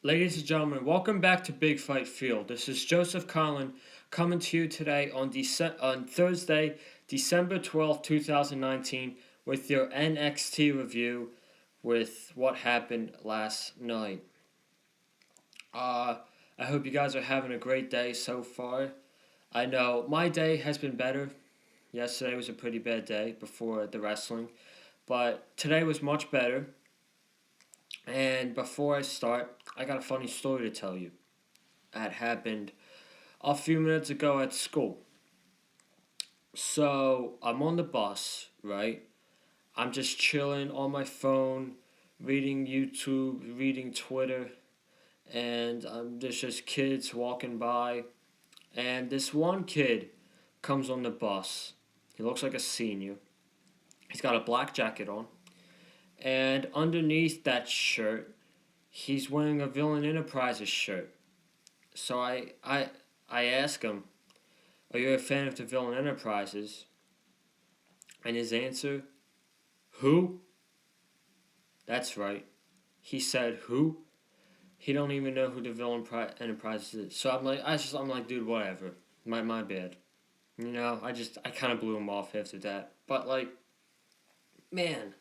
Ladies and gentlemen, welcome back to Big Fight Field. This is Joseph Collin coming to you today on Thursday, December 12th, 2019, with your NXT review with what happened last night. I hope you guys are having a great day so far. I know my day has been better. Yesterday was a pretty bad day before the wrestling, but today was much better. And before I start, I got a funny story to tell you. That happened a few minutes ago at school. So I'm on the bus, right? I'm just chilling on my phone, reading YouTube, reading Twitter, and there's just kids walking by. And this one kid comes on the bus. He looks like a senior. He's got a black jacket on. And underneath that shirt, he's wearing a Villain Enterprises shirt. So I ask him, "Are you a fan of the Villain Enterprises?" And his answer, "Who?" That's right. He said, "Who?" He don't even know who the Villain Enterprises is. So I'm like, dude, whatever. My bad. I kind of blew him off after that. But like, man,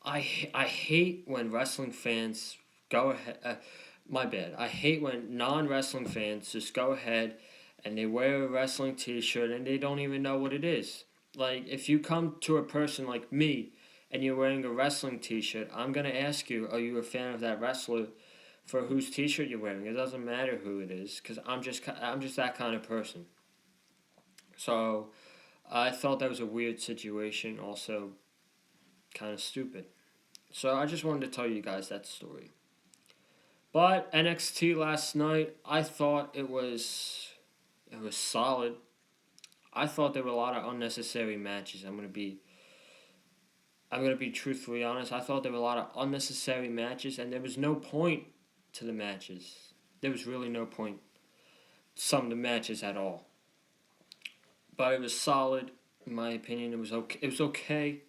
I hate when wrestling fans go ahead. My bad. I hate when non-wrestling fans just go ahead and they wear a wrestling T-shirt and they don't even know what it is. Like, if you come to a person like me and you're wearing a wrestling T-shirt, I'm gonna ask you, are you a fan of that wrestler for whose T-shirt you're wearing? It doesn't matter who it is, cause I'm just that kind of person. So I thought that was a weird situation. Also, kind of stupid. So I just wanted to tell you guys that story. But NXT last night, I thought it was solid. I thought there were a lot of unnecessary matches. I'm gonna be truthfully honest. I thought there were a lot of unnecessary matches, and there was no point to the matches. There was really no point to some of the matches at all. But it was solid, in my opinion. It was okay. It was okay.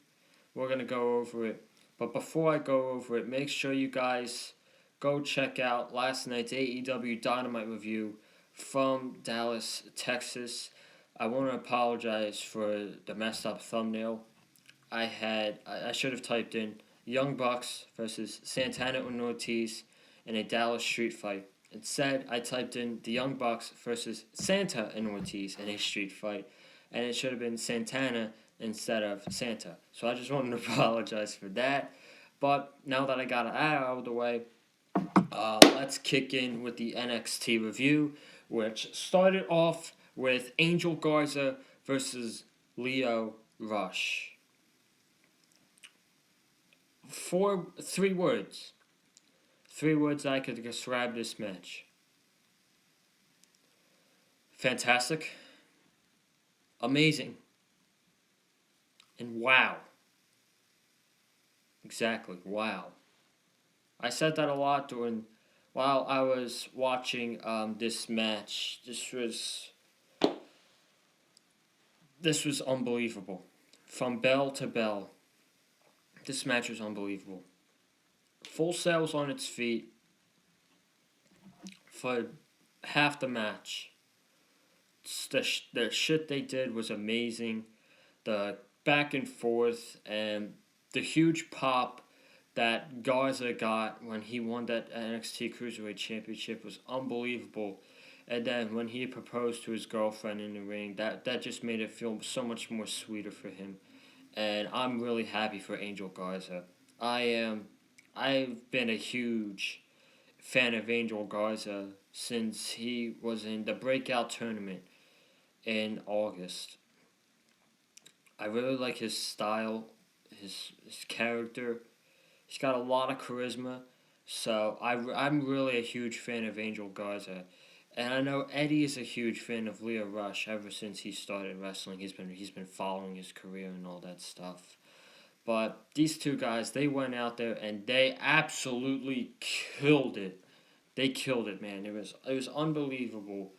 We're gonna go over it. But before I go over it, make sure you guys go check out last night's AEW Dynamite review from Dallas, Texas. I want to apologize for the messed up thumbnail. I should have typed in Young Bucks versus Santana and Ortiz in a Dallas street fight. Instead, I typed in the Young Bucks versus Santa and Ortiz in a street fight, and it should have been Santana instead of Santa. So I just wanted to apologize for that. But now that I got it out of the way, let's kick in with the NXT review, which started off with Angel Garza versus Lio Rush. Three words. Three words I could describe this match. Fantastic, amazing, and wow. Exactly, wow. I said that a lot while I was watching this match. This was unbelievable. From bell to bell, this match was unbelievable. Full Sail's on its feet for half the match. The shit they did was amazing. The back and forth and the huge pop that Garza got when he won that NXT Cruiserweight Championship was unbelievable. And then when he proposed to his girlfriend in the ring, that just made it feel so much more sweeter for him. And I'm really happy for Angel Garza. I've been a huge fan of Angel Garza since he was in the breakout tournament in August. I really like his style, his character. He's got a lot of charisma. So I'm really a huge fan of Angel Garza. And I know Eddie is a huge fan of Lio Rush ever since he started wrestling. He's been following his career and all that stuff. But these two guys, they went out there and they absolutely killed it. They killed it, man. It was unbelievable.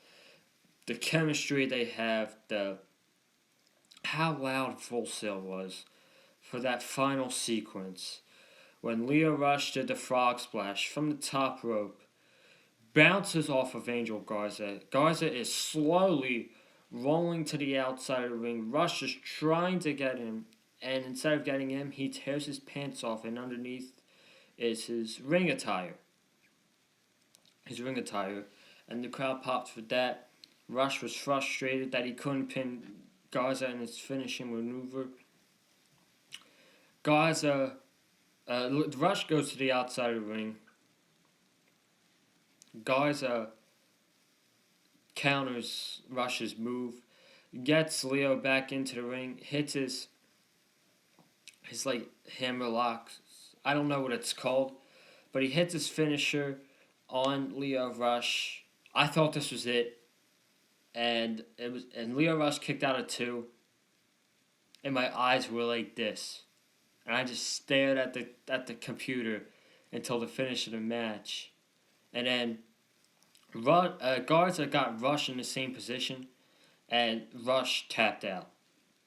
The chemistry they have, the how loud Full Sail was for that final sequence when Lio Rush did the frog splash from the top rope. bounces off of Angel Garza. Garza is slowly rolling to the outside of the ring. Rush is trying to get him, and instead of getting him, he tears his pants off, and underneath is his ring attire. And the crowd popped for that. Rush was frustrated that he couldn't pin Garza in his finishing maneuver. Rush goes to the outside of the ring. Garza counters Rush's move, gets Leo back into the ring, hits his like hammer locks. I don't know what it's called, but he hits his finisher on Leo Rush. I thought this was it, and Leo Rush kicked out of 2, and my eyes were like this, and I just stared at the computer until the finish of the match, and then Garza got Rush in the same position, and Rush tapped out.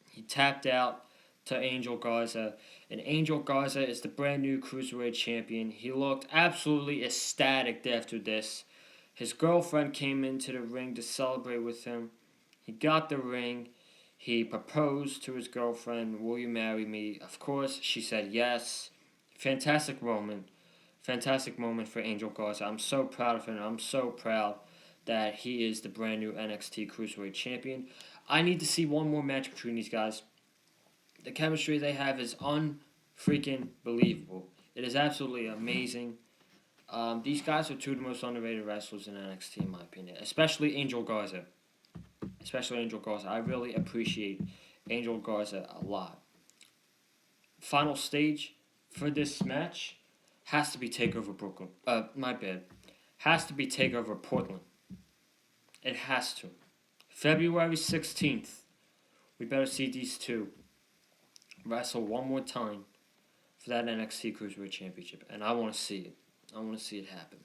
He tapped out to Angel Garza, and Angel Garza is the brand new Cruiserweight Champion. He looked absolutely ecstatic after this. His girlfriend came into the ring to celebrate with him. He got the ring. He proposed to his girlfriend, "Will you marry me?" Of course, she said yes. Fantastic moment. Fantastic moment for Angel Garza. I'm so proud of him. I'm so proud that he is the brand new NXT Cruiserweight Champion. I need to see one more match between these guys. The chemistry they have is unfreaking believable. It is absolutely amazing. These guys are 2 of the most underrated wrestlers in NXT, in my opinion. Especially Angel Garza. I really appreciate Angel Garza a lot. Final stage for this match has to be TakeOver Brooklyn. Has to be TakeOver Portland. It has to. February 16th. We better see these 2 wrestle one more time for that NXT Cruiserweight Championship. And I want to see it. I want to see it happen.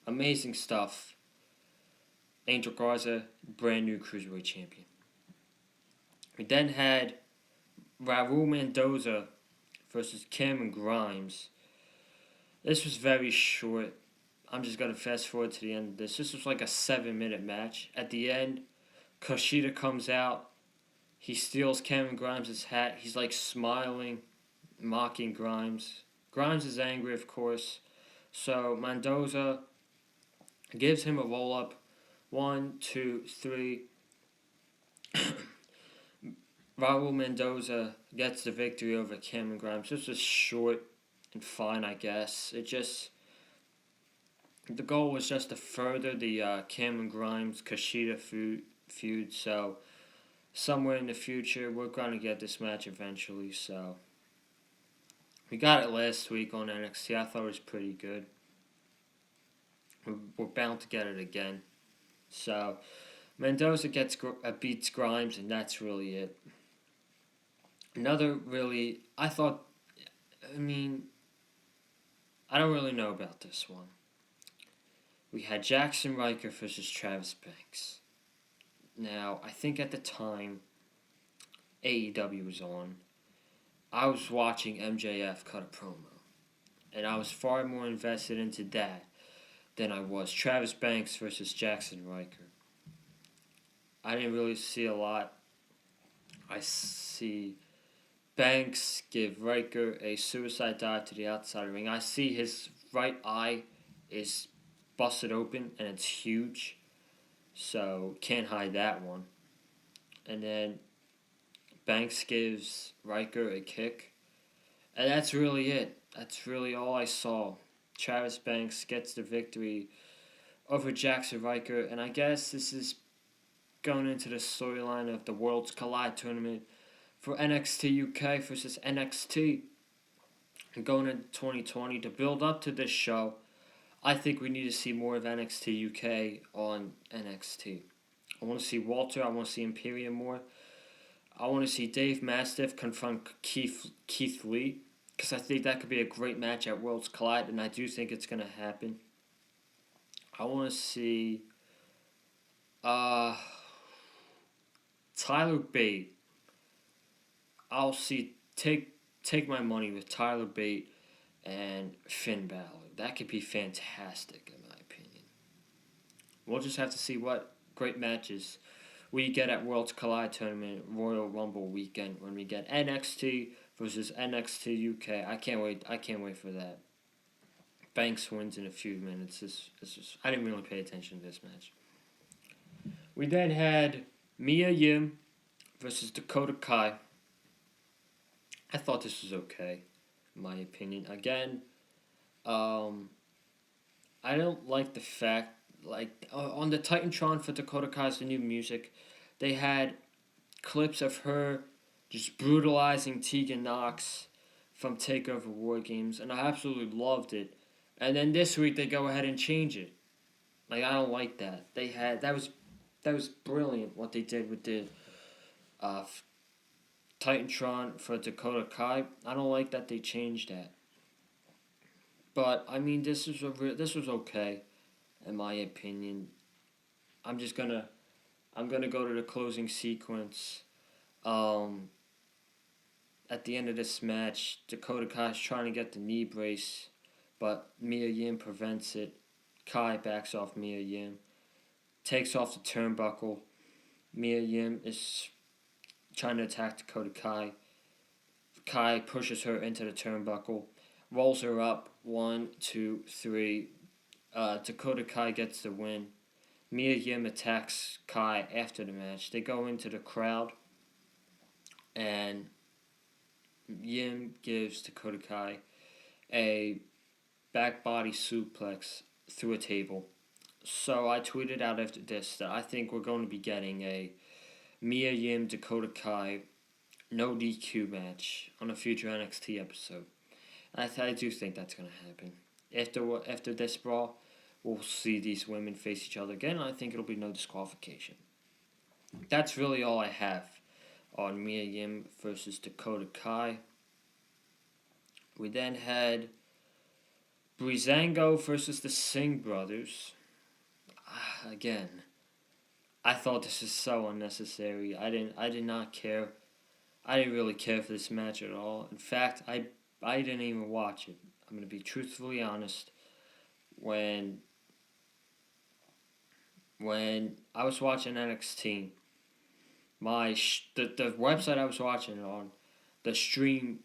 Amazing stuff. Angel Garza, brand new Cruiserweight Champion. We then had Raul Mendoza versus Cameron Grimes. This was very short. I'm just going to fast forward to the end of this. This was like a 7-minute match. At the end, Kushida comes out. He steals Cameron Grimes' hat. He's like smiling, mocking Grimes. Grimes is angry, of course. So Mendoza gives him a roll-up. 1, 2, 3. Raul Mendoza gets the victory over Cameron Grimes. This was short and fine, I guess. The goal was just to further the Cameron Grimes Kushida feud. So somewhere in the future, we're going to get this match eventually. So we got it last week on NXT. I thought it was pretty good. We're bound to get it again. So Mendoza beats Grimes, and that's really it. I don't really know about this one. We had Jackson Riker versus Travis Banks. Now, I think at the time AEW was on, I was watching MJF cut a promo. And I was far more invested into that than I was Travis Banks versus Jackson Riker. I didn't really see a lot. I see Banks give Riker a suicide dive to the outside of the ring. I see his right eye is busted open and it's huge. So can't hide that one. And then Banks gives Riker a kick. And that's really it. That's really all I saw. Travis Banks gets the victory over Jackson Riker. And I guess this is going into the storyline of the Worlds Collide tournament for NXT UK versus NXT. And going into 2020 to build up to this show, I think we need to see more of NXT UK on NXT. I want to see Walter. I want to see Imperium more. I want to see Dave Mastiff confront Keith Lee, because I think that could be a great match at Worlds Collide, and I do think it's going to happen. I want to see Tyler Bate. I'll see take my money with Tyler Bate and Finn Balor. That could be fantastic, in my opinion. We'll just have to see what great matches we get at Worlds Collide Tournament Royal Rumble weekend when we get NXT versus NXT UK. I can't wait. I can't wait for that. Banks wins in a few minutes. It's just, I didn't really pay attention to this match. We then had Mia Yim versus Dakota Kai. I thought this was okay, in my opinion. Again, I don't like the fact, on the Titantron for Dakota Kai's the new music, they had clips of her just brutalizing Tegan Nox from TakeOver War Games, and I absolutely loved it. And then this week they go ahead and change it. Like, I don't like that. That was brilliant what they did with the uh, Titantron for Dakota Kai. I don't like that they changed that. But I mean, this was okay, in my opinion. I'm gonna go to the closing sequence. At the end of this match, Dakota Kai's trying to get the knee brace, but Mia Yim prevents it. Kai backs off Mia Yim, takes off the turnbuckle. Mia Yim is trying to attack Dakota Kai. Kai pushes her into the turnbuckle, rolls her up. 1, 2, 3. Dakota Kai gets the win. Mia Yim attacks Kai after the match. They go into the crowd, and Yim gives Dakota Kai a back body suplex through a table. So I tweeted out after this that I think we're going to be getting a Mia Yim Dakota Kai no DQ match on a future NXT episode. I do think that's going to happen. After this brawl, we'll see these women face each other again. I think it'll be no disqualification. That's really all I have on Mia Yim versus Dakota Kai. We then had Breezango versus the Singh brothers. Again, I thought this was so unnecessary. I did not care. I didn't really care for this match at all. In fact, I didn't even watch it. I'm going to be truthfully honest. When I was watching NXT, the website I was watching it on, the stream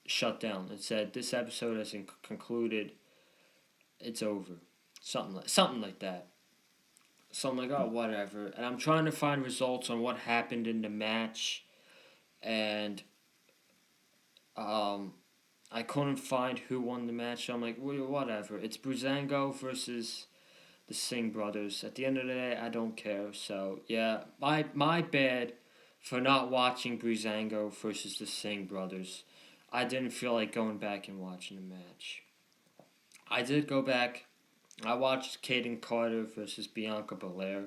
shut down. It said this episode has concluded. It's over. Something like that. So I'm like, oh, whatever. And I'm trying to find results on what happened in the match, and I couldn't find who won the match. So I'm like, well, whatever. It's Breezango versus the Singh brothers. At the end of the day, I don't care. So yeah, my bad for not watching Breezango versus the Singh brothers. I didn't feel like going back and watching the match. I did go back. I watched Kaden Carter versus Bianca Belair.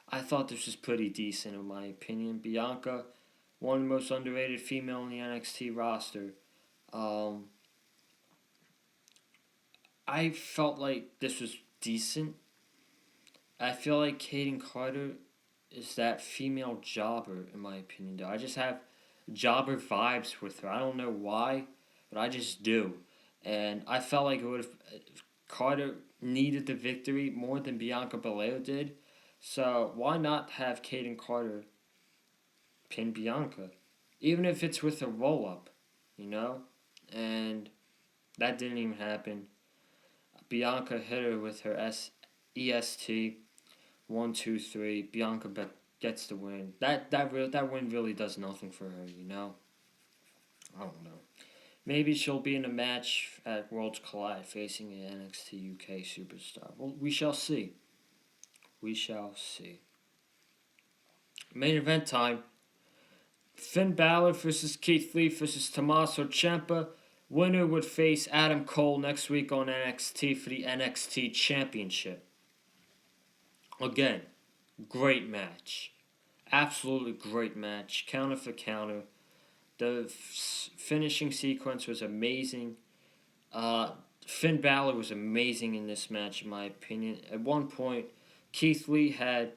I thought this was pretty decent in my opinion. Bianca, one of the most underrated female in the NXT roster. I felt like this was decent. I feel like Kaden Carter is that female jobber in my opinion though. I just have jobber vibes with her. I don't know why, but I just do. And I felt like Carter needed the victory more than Bianca Belair did. So why not have Kaden Carter pin Bianca? Even if it's with a roll-up, you know? And that didn't even happen. Bianca hit her with her EST. 1, 2, 3. Bianca gets the win. That win really does nothing for her, you know? I don't know. Maybe she'll be in a match at Worlds Collide facing an NXT UK superstar. Well, we shall see. We shall see. Main event time. Finn Balor versus Keith Lee versus Tommaso Ciampa. Winner would face Adam Cole next week on NXT for the NXT Championship. Again, great match. Absolutely great match. Counter for counter. The finishing sequence was amazing. Finn Balor was amazing in this match, in my opinion. At one point, Keith Lee had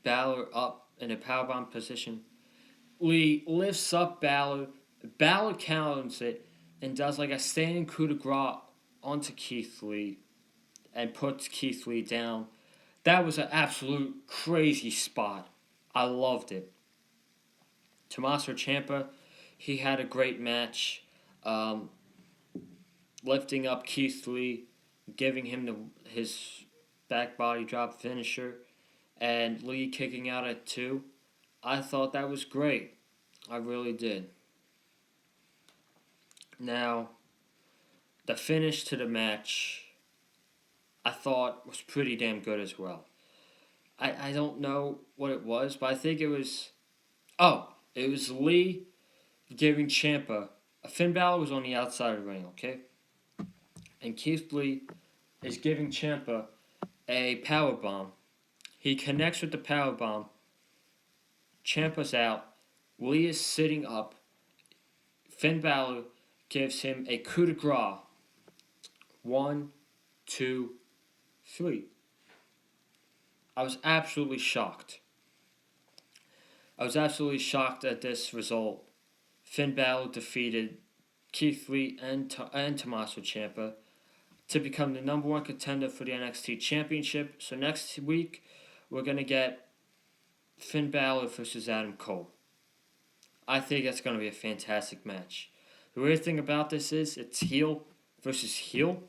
Balor up in a powerbomb position. Lee lifts up Balor. Balor counters it and does like a standing coup de grace onto Keith Lee and puts Keith Lee down. That was an absolute crazy spot. I loved it. Tommaso Ciampa, he had a great match, um, lifting up Keith Lee, giving him his back body drop finisher, and Lee kicking out at 2. I thought that was great. I really did. Now, the finish to the match, I thought was pretty damn good as well. I don't know what it was, but I think it was. Oh, it was Lee giving Ciampa. Finn Balor was on the outside of the ring, okay? And Keith Lee is giving Ciampa a power bomb. He connects with the power bomb. Ciampa's out. Lee is sitting up. Finn Balor gives him a coup de grace. 1, 2, 3. I was absolutely shocked. I was absolutely shocked at this result. Finn Balor defeated Keith Lee and Tommaso Ciampa to become the number 1 contender for the NXT Championship. So next week, we're going to get Finn Balor versus Adam Cole. I think that's going to be a fantastic match. The weird thing about this is it's heel versus heel.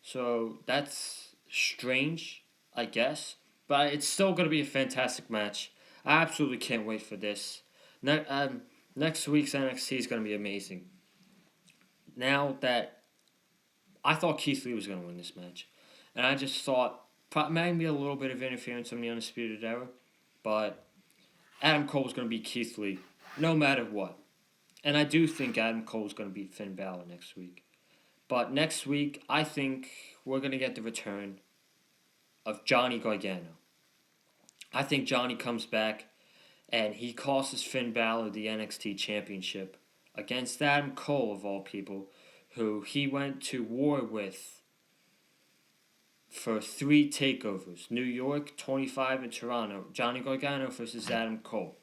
So that's strange, I guess. But it's still going to be a fantastic match. I absolutely can't wait for this. Next week's NXT is going to be amazing. Now that I thought Keith Lee was going to win this match. And I just thought maybe a little bit of interference from the Undisputed Era. But Adam Cole was going to beat Keith Lee no matter what. And I do think Adam Cole is going to beat Finn Balor next week. But next week, I think we're going to get the return of Johnny Gargano. I think Johnny comes back and he costs Finn Balor the NXT Championship against Adam Cole, of all people, who he went to war with for 3 takeovers. New York, 25, and Toronto. Johnny Gargano versus Adam Cole.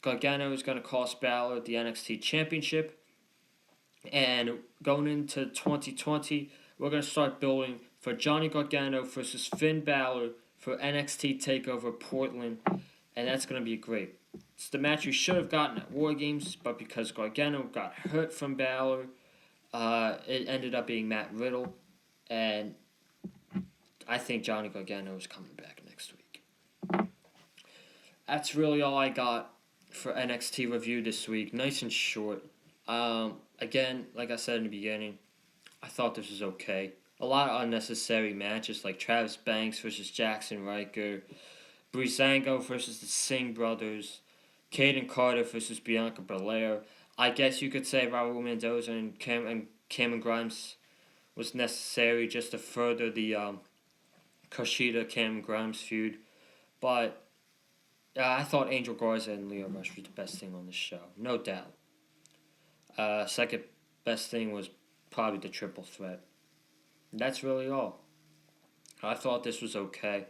Gargano is going to cost Balor the NXT Championship. And going into 2020, we're going to start building for Johnny Gargano versus Finn Balor for NXT TakeOver Portland. And that's going to be great. It's the match we should have gotten at War Games, but because Gargano got hurt from Balor, it ended up being Matt Riddle. And I think Johnny Gargano is coming back next week. That's really all I got for NXT review this week. Nice and short. Again, like I said in the beginning, I thought this was okay. A lot of unnecessary matches like Travis Banks versus Jackson Riker, Breezango versus the Singh brothers, Caden Carter versus Bianca Belair. I guess you could say Raul Mendoza and Cameron Grimes was necessary just to further the Kushida-Cameron Grimes feud. But I thought Angel Garza and Lio Rush were the best thing on the show, no doubt. Second best thing was probably the triple threat. And that's really all. I thought this was okay.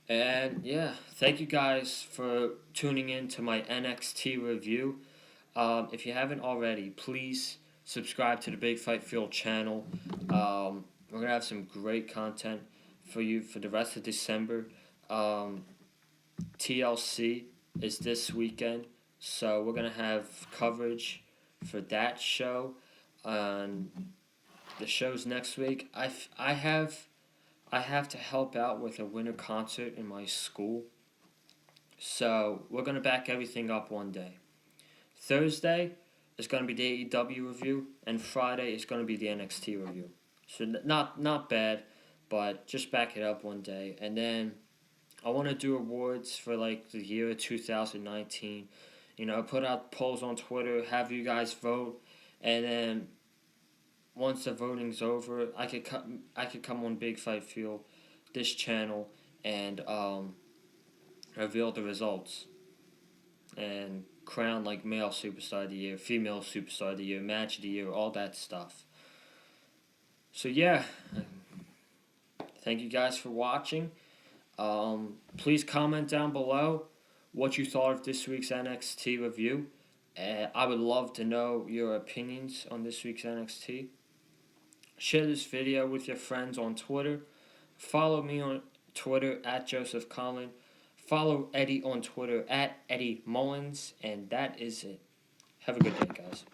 And yeah, thank you guys for tuning in to my NXT review. If you haven't already, please subscribe to the Big Fight Field channel. We're going to have some great content for you for the rest of December. TLC is this weekend, so we're going to have coverage for that show. The show's next week. I have to help out with a winter concert in my school, so we're going to back everything up one day. Thursday is going to be the AEW review, and Friday is going to be the NXT review. So not bad, but just back it up one day. And then I want to do awards for like the year 2019. Put out polls on Twitter, have you guys vote, and then once the voting's over, I could come on Big Fight Field, this channel, and reveal the results and crown like male superstar of the year, female superstar of the year, match of the year, all that stuff. So yeah, thank you guys for watching. Please comment down below what you thought of this week's NXT review. I would love to know your opinions on this week's NXT. Share this video with your friends on Twitter. Follow me on Twitter at Joseph Collin. Follow Eddie on Twitter at Eddie Mullins. And that is it. Have a good day, guys.